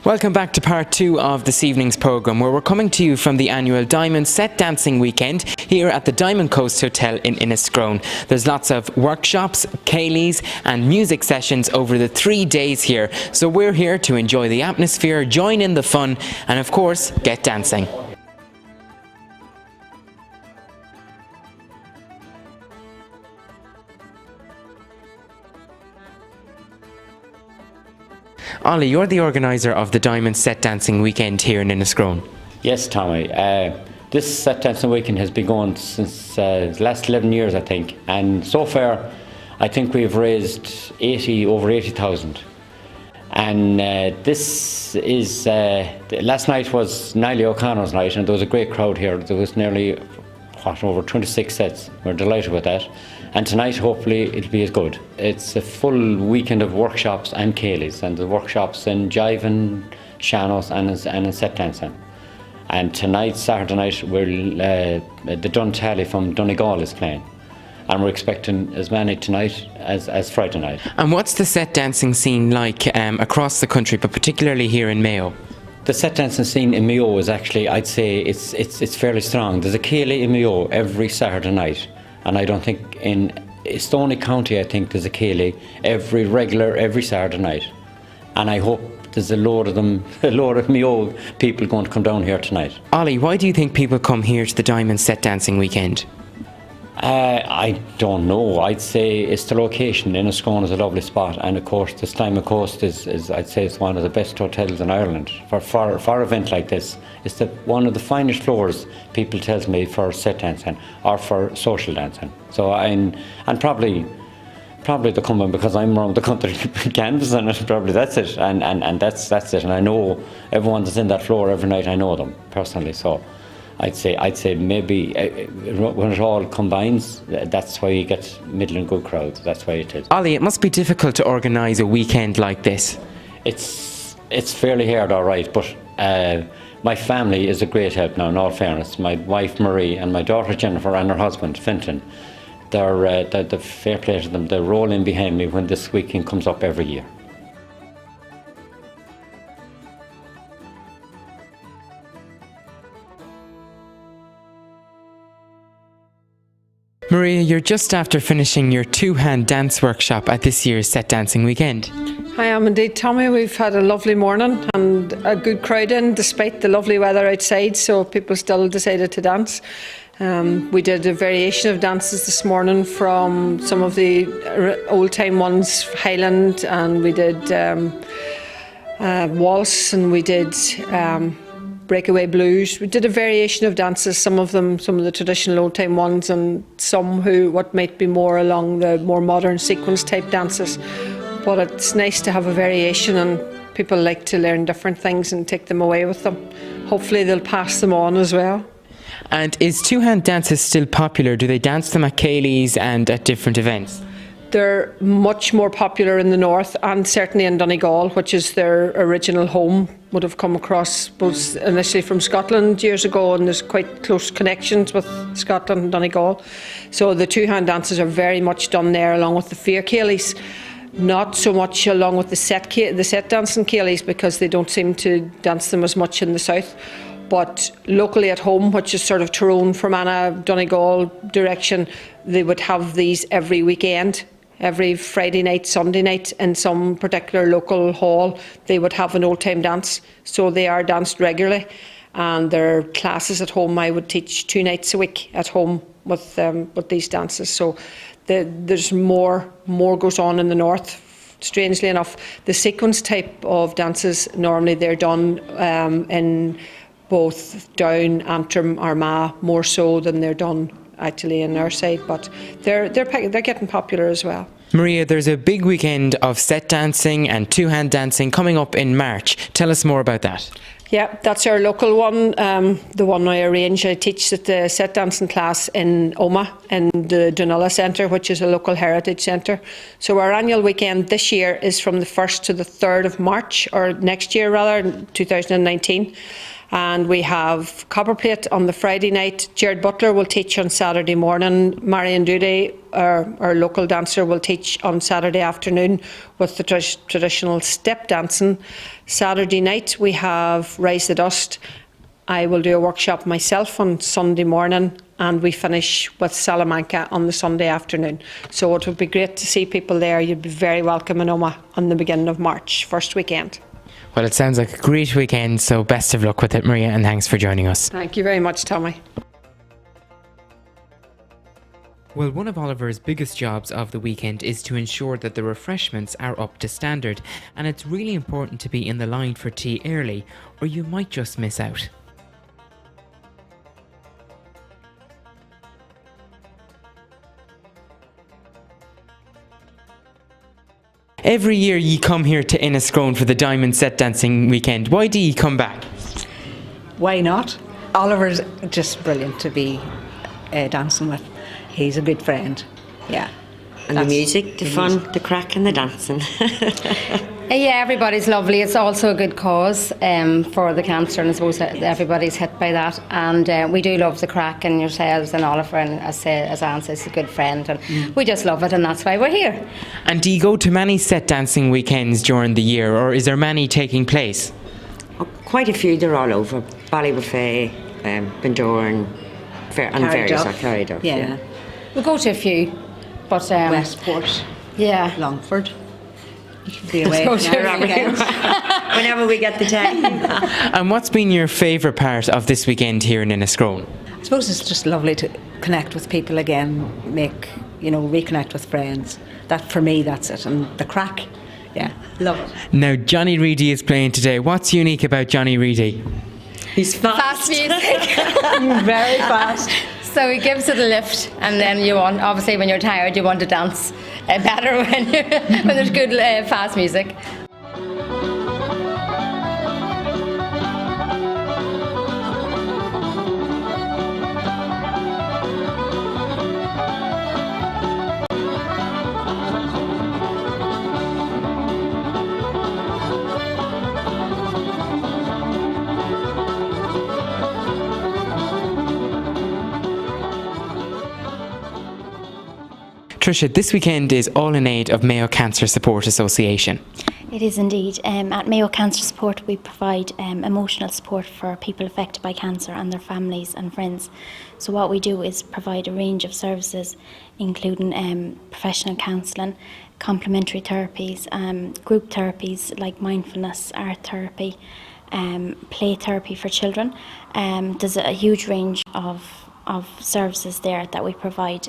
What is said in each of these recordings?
Welcome back to part 2 of this evening's programme, where we're coming to you from the annual Diamond Set Dancing Weekend here at the Diamond Coast Hotel in Enniscrone. There's lots of workshops, ceilidhs and music sessions over the 3 days here, so we're here to enjoy the atmosphere, join in the fun and of course get dancing. Ollie, you're the organiser of the Diamond Set Dancing Weekend here in Enniscrone. Yes, Tommy. This Set Dancing Weekend has been going since the last 11 years, I think. And so far, I think we've raised over 80,000. And this is, last night was Niall O'Connor's night, and there was a great crowd here. There was nearly, over 26 sets. We're delighted with that. And tonight, hopefully, it'll be as good. It's a full weekend of workshops and ceilidhs, and the workshops in jiving, sean-nós and in set dancing. And tonight, Saturday night, the Dun Tally from Donegal is playing. And we're expecting as many tonight as Friday night. And what's the set dancing scene like across the country, but particularly here in Mayo? The set dancing scene in Mayo is actually, I'd say, it's fairly strong. There's a ceilidh in Mayo every Saturday night. And I don't think it's the only county, I think, there's a ceilidh every Saturday night. And I hope there's a load of Mayo people going to come down here tonight. Ollie, why do you think people come here to the Diamond Set Dancing Weekend? I don't know. I'd say it's the location. Enniscrone is a lovely spot, and of course this Diamond Coast is I'd say it's one of the best hotels in Ireland for an event like this. It's one of the finest floors, people tell me, for set dancing or for social dancing. So and probably they're coming because I'm around the country canvassing it. Probably that's it, and that's it. And I know everyone that's in that floor every night. I know them personally, so. I'd say maybe when it all combines, that's why you get middling good crowds. That's why it is. Ollie, it must be difficult to organise a weekend like this. It's fairly hard, all right, but my family is a great help now, in all fairness. My wife Marie and my daughter Jennifer and her husband Fintan, they're fair play to them. They roll in behind me when this weekend comes up every year. Maria, you're just after finishing your two-hand dance workshop at this year's Set Dancing Weekend. I am indeed, Tommy. We've had a lovely morning and a good crowd in despite the lovely weather outside, so people still decided to dance. We did a variation of dances this morning from some of the old-time ones, Highland, and we did waltz, and we did breakaway blues. We did a variation of dances, some of the traditional old-time ones, and some what might be more along the more modern sequence type dances. But it's nice to have a variation, and people like to learn different things and take them away with them. Hopefully they'll pass them on as well. And is two-hand dances still popular? Do they dance them at ceilidhs and at different events? They're much more popular in the north, and certainly in Donegal, which is their original home. Would have come across both initially from Scotland years ago, and there's quite close connections with Scotland and Donegal. So the two-hand dances are very much done there, along with the fair ceilidhs. Not so much along with the set dancing ceilidhs, because they don't seem to dance them as much in the south. But locally at home, which is sort of Tyrone, Fermanagh, Donegal direction, they would have these every weekend. Every Friday night, Sunday night, in some particular local hall, they would have an old-time dance. So they are danced regularly. And their classes at home, I would teach 2 nights a week at home with these dances. So there's more goes on in the north. Strangely enough, the sequence type of dances, normally they're done in both Down, Antrim, Armagh, more so than they're done actually in our side, but they're getting popular as well. Maria, there's a big weekend of set dancing and two-hand dancing coming up in March. Tell us more about that. Yeah, that's our local one, the one I arrange. I teach at the set dancing class in Omagh, in the Dunilla Centre, which is a local heritage centre. So our annual weekend this year is from the 1st to the 3rd of March, or next year rather, 2019. And we have Copperplate on the Friday night. Jared Butler will teach on Saturday morning. Marion Duty, our local dancer, will teach on Saturday afternoon with the traditional step dancing. Saturday night we have Rise the Dust. I will do a workshop myself on Sunday morning, and we finish with Salamanca on the Sunday afternoon. So it would be great to see people there. You'd be very welcome in Omagh on the beginning of March, first weekend. Well, it sounds like a great weekend, so best of luck with it, Maria, and thanks for joining us. Thank you very much, Tommy. Well, one of Oliver's biggest jobs of the weekend is to ensure that the refreshments are up to standard, and it's really important to be in the line for tea early, or you might just miss out. Every year you come here to Enniscrone for the Diamond Set Dancing weekend. Why do you come back? Why not? Oliver's just brilliant to be dancing with. He's a good friend. Yeah. And the music, the fun, the crack and the dancing. Yeah, everybody's lovely. It's also a good cause for the cancer, and I suppose that everybody's hit by that. And we do love the crack, and yourselves and Oliver, and as Anne says, a good friend, and we just love it, and that's why we're here. And do you go to many set dancing weekends during the year, or is there many taking place? Quite a few, they're all over. Ballybuffet, Bundoran, and various are carried off. Yeah. We'll go to a few, but Westport, yeah. Longford. You can be away Go to a few. Whenever we get the time. And what's been your favourite part of this weekend here in Enniscrone? I suppose it's just lovely to connect with people again, reconnect with friends. That, for me, that's it. And the crack, yeah, love it. Now, Johnny Reedy is playing today. What's unique about Johnny Reedy? He's Fast music. Very fast. So he gives it a lift, and then you want, obviously when you're tired, you want to dance better when there's good fast music. Tricia, this weekend is all in aid of Mayo Cancer Support Association. It is indeed. At Mayo Cancer Support, we provide emotional support for people affected by cancer and their families and friends. So what we do is provide a range of services, including professional counselling, complementary therapies, group therapies like mindfulness, art therapy, play therapy for children. There's a huge range of services there that we provide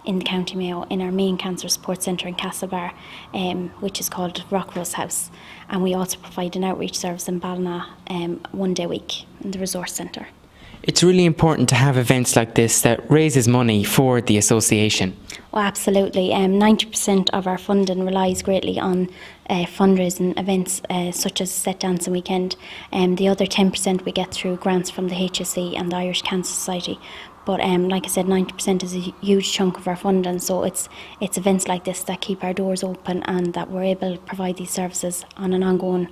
in the County Mayo in our main cancer support centre in Castlebar, which is called Rockrose House. And we also provide an outreach service in Ballina 1 day a week in the resource centre. It's really important to have events like this that raises money for the association. Well, absolutely. 90% of our funding relies greatly on fundraising events such as Set Dancing Weekend. The other 10% we get through grants from the HSE and the Irish Cancer Society. But like I said, 90% is a huge chunk of our funding, so it's events like this that keep our doors open and that we're able to provide these services on an ongoing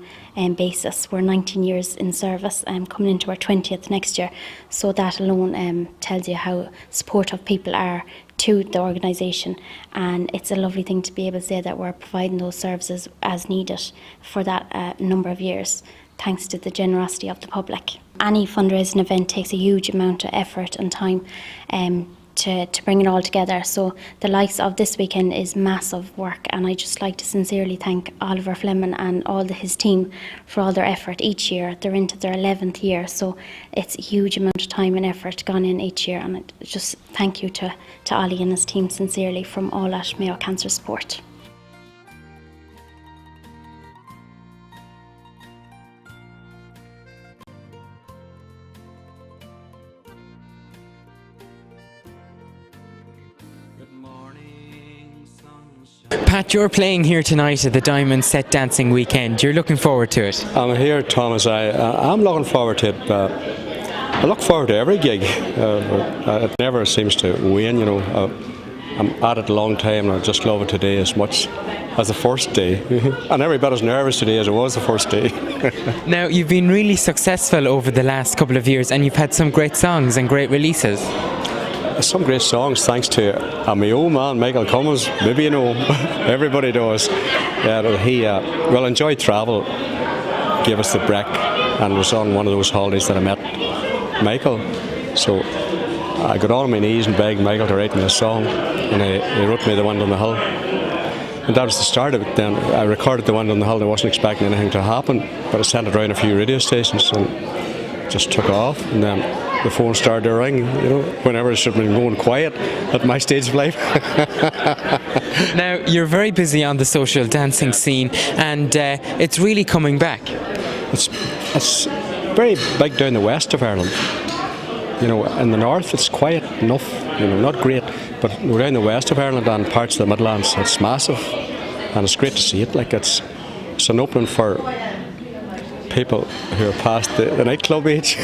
basis. We're 19 years in service, coming into our 20th next year, so that alone tells you how supportive people are to the organisation, and it's a lovely thing to be able to say that we're providing those services as needed for that number of years, thanks to the generosity of the public. Any fundraising event takes a huge amount of effort and time to bring it all together. So the likes of this weekend is massive work, and I just like to sincerely thank Oliver Fleming and all his team for all their effort each year. They're into their 11th year, so it's a huge amount of time and effort gone in each year, and just thank you to Ollie and his team sincerely from all at Mayo Cancer Support. Pat, you're playing here tonight at the Diamond Set Dancing Weekend. You're looking forward to it. I'm here, Thomas. I'm looking forward to it. I look forward to every gig. It never seems to wane, I'm at it a long time, and I just love it today as much as the first day. And every bit as nervous today as it was the first day. Now, you've been really successful over the last couple of years and you've had some great songs and great releases. Some great songs, thanks to my old man, Michael Cummins. Maybe you know him. Everybody does. Yeah, he enjoyed travel, gave us the break, and was on one of those holidays that I met Michael. So I got on my knees and begged Michael to write me a song, and he wrote me The Wind on the Hill. And that was the start of it then. I recorded The Wind on the Hill and I wasn't expecting anything to happen, but I sent it around a few radio stations and it just took off. And then the phone started to ring, you know, whenever it should have been going quiet at my stage of life. Now, you're very busy on the social dancing scene and it's really coming back. It's very big down the west of Ireland. You know, in the north it's quiet enough, you know, not great, but down the west of Ireland and parts of the Midlands it's massive, and it's great to see it. Like it's an opening for people who are past the nightclub age.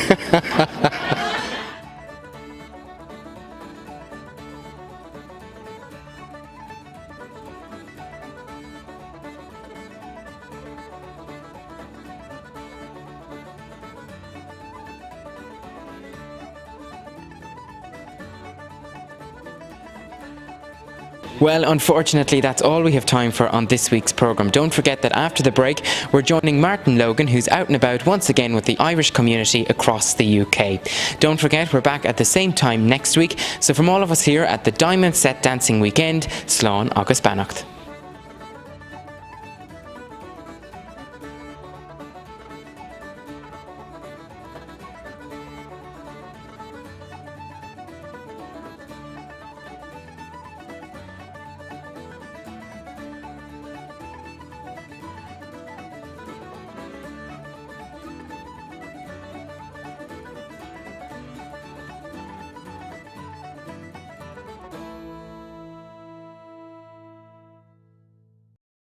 Well, unfortunately, that's all we have time for on this week's programme. Don't forget that after the break, we're joining Martin Logan, who's out and about once again with the Irish community across the UK. Don't forget, we're back at the same time next week. So from all of us here at the Diamond Set Dancing Weekend, Slán agus Beannacht.